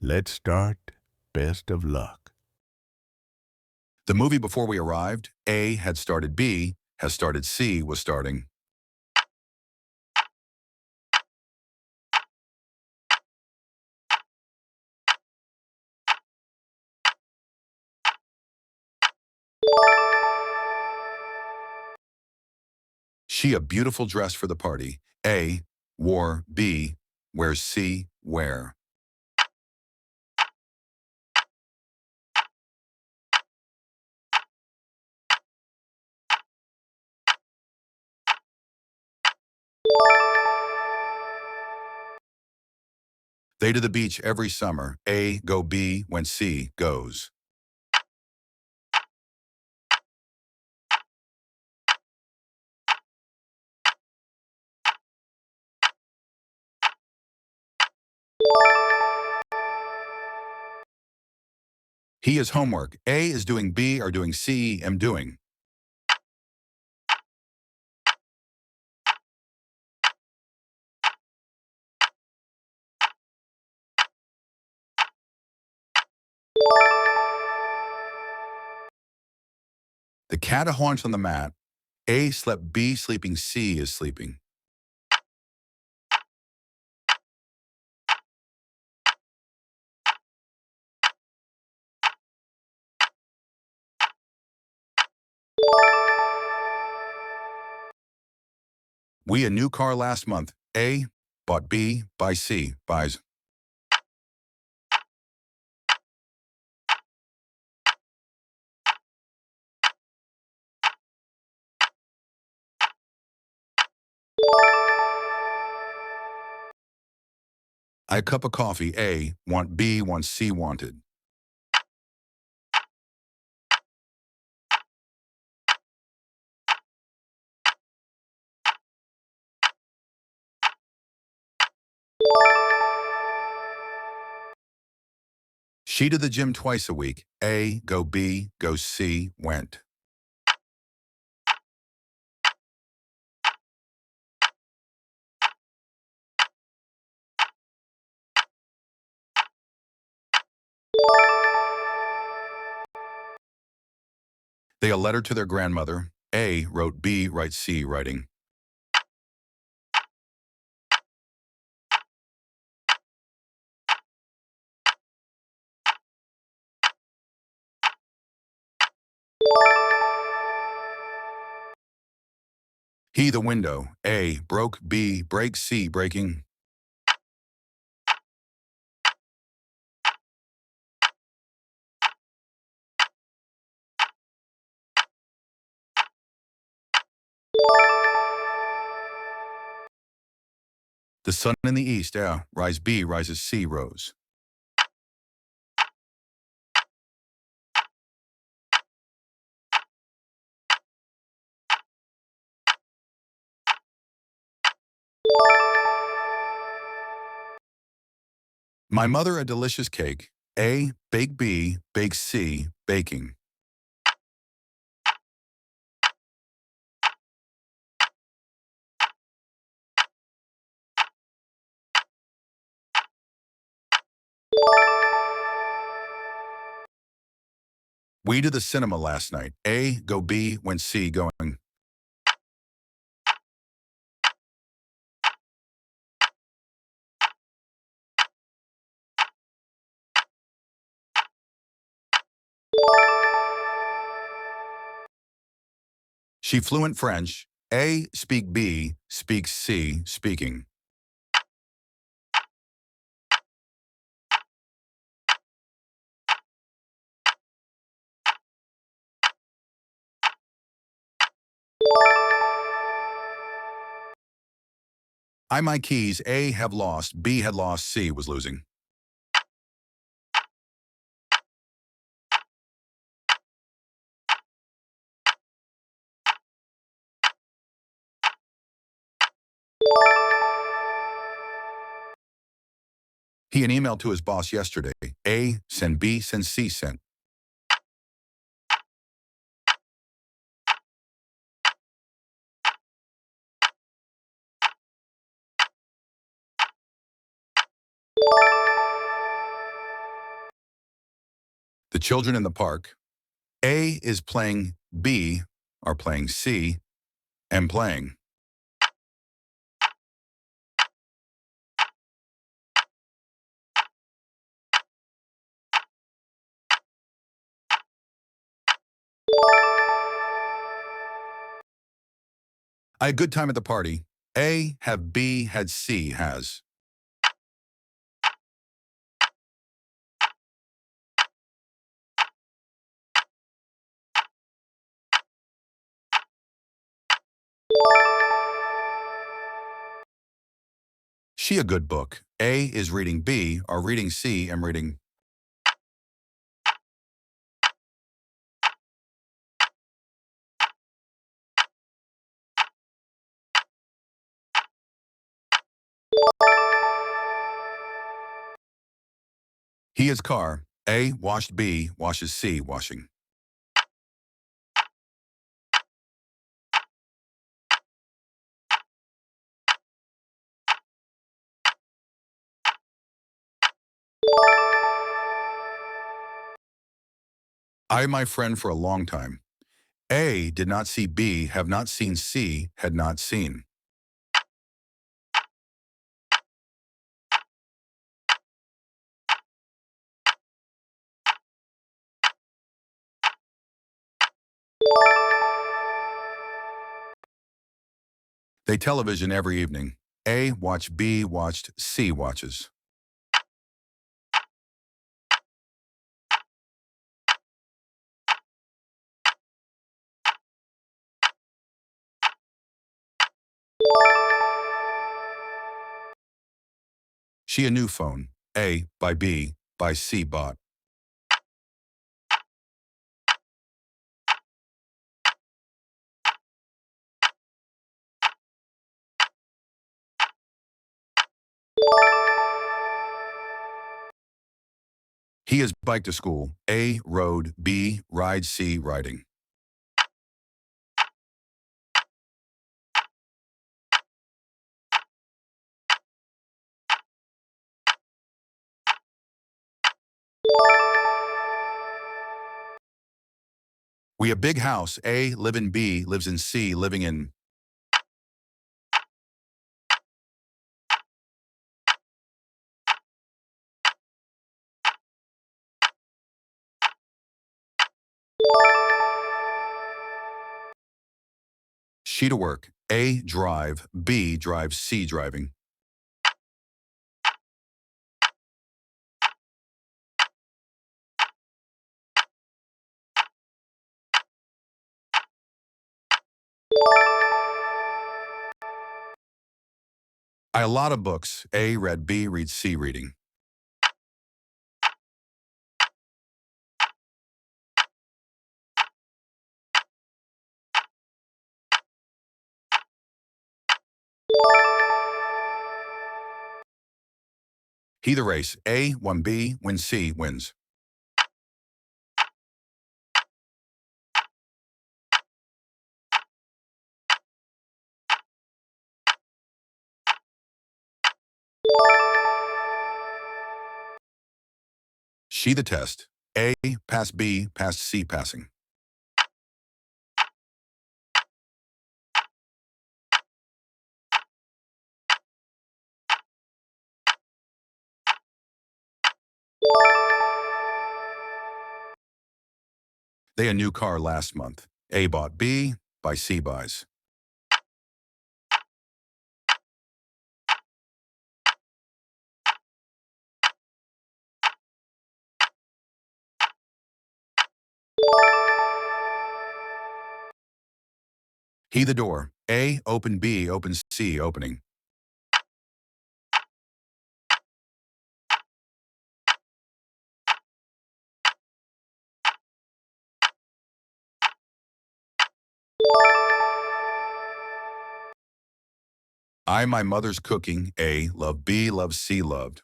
Let's start. Best of luck. The movie before we arrived, A had started B, has started C, was starting. She a beautiful dress for the party. A, wore. B, wears. C, wear. They to the beach every summer. A, go. B, when C, goes. He is homework. A is doing. B are doing. C, am doing. The cat haunts on the mat. A slept. B sleeping. C is sleeping. We a new car last month. A, bought. B, buy. C, buys. I a cup of coffee. A, want. B, wants. C, wanted. She to the gym twice a week. A, go. B, go. C, went. They a letter to their grandmother. A, wrote. B, writes. C, writing. He the window. A, broke. B, break. C, breaking. The sun in the east. A, rise. B, rises. C, rose. My mother a delicious cake. A, bake. B, bake. C, baking. We to the cinema last night. A, go. B, went. C, going. She fluent French. A, speak. B, speaks. C, speaking. I my keys. A, have lost. B, had lost. C, was losing. He an email to his boss yesterday. A, send. B, send. C, sent. The children in the park. A is playing, B are playing C, and playing. I had a good time at the party. A have B had C has. She a good book. A is reading, B are reading, C am reading. He is car. A washed, B washes, C washing. I my friend for a long time. A did not see B, have not seen C, had not seen. They television every evening. A watch, B watched, C watches. She a new phone. A by B by C bought. He is bike to school. A rode, B ride, C riding. We a big house. A live in, B lives in, C living in. She to work. A drive, B drives, C driving. I a lot of books. A read, B reads, C reading. He the race. A won, B wins, C wins. She the test. A pass, B pass, C passing. They a new car last month. A bought, B by, C buys. He the door. A open, B opens, C opening. I my mother's cooking. A love, B loves, C loved.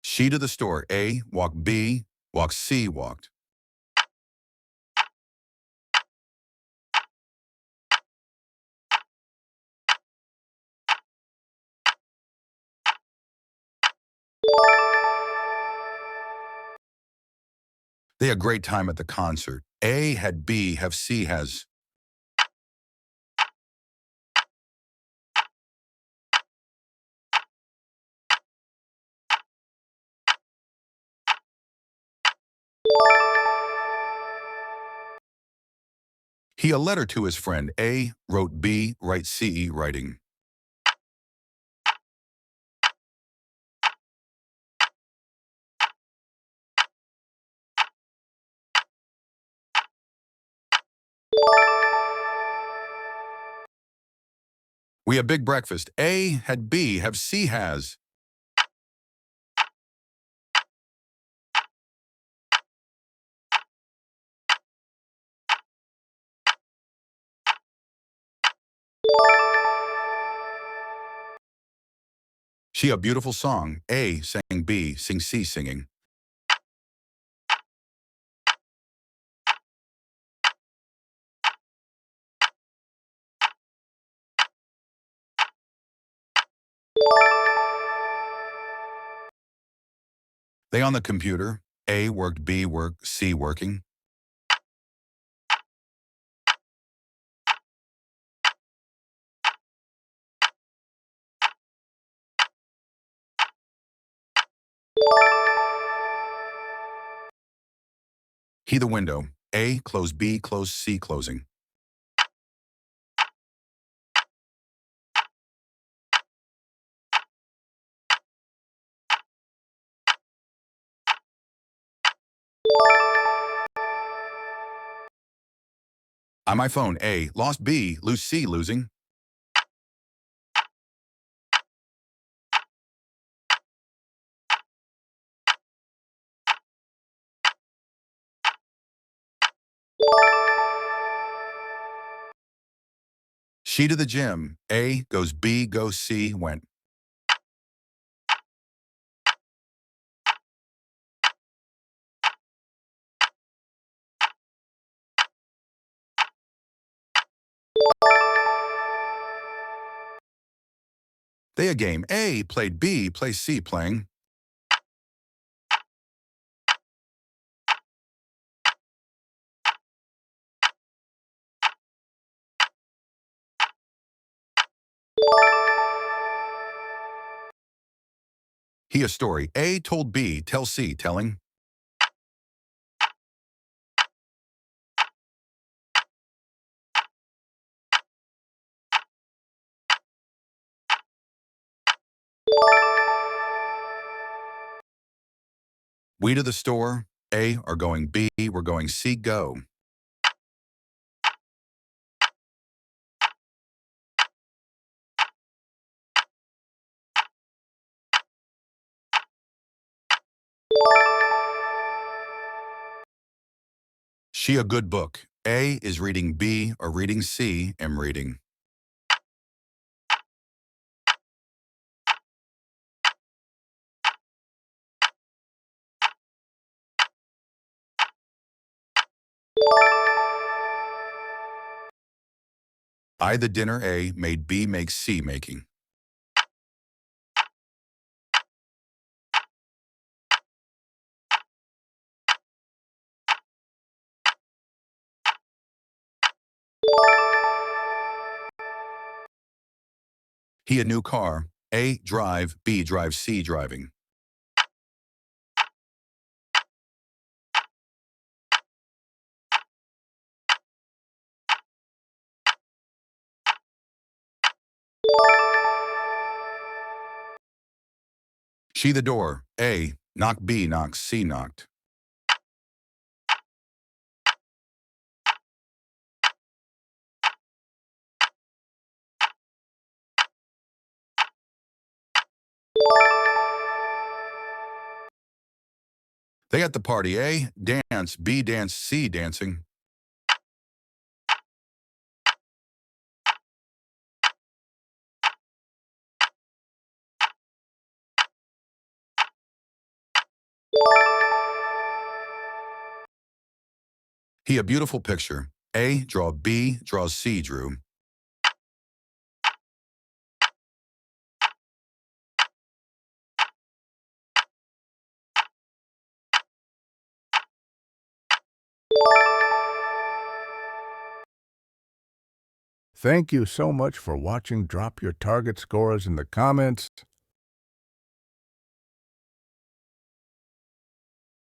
She to the store. A walk, B walk, C walked. They had a great time at the concert. A had B have C has. He a letter to his friend A wrote B write C writing. We had big breakfast. A had B have C has. She a beautiful song. A sang B sing C singing. They on the computer. A worked B worked C working. He the window. A close B close C closing. On my phone, A lost B lose C losing. She to the gym. A goes B goes C went. They a game. A played B plays C playing. He a story. A told B tell C telling. We to the store. A are going B we're going C go. She a good book. A is reading B or reading C am reading. I the dinner. A made B make C making. He a new car. A drive B drive C driving. She the door. A knock B knocks C knocked. They at the party. A dance B dance C dancing. He a beautiful picture. A draw B draws C drew. Thank you so much for watching. Drop your target scores in the comments.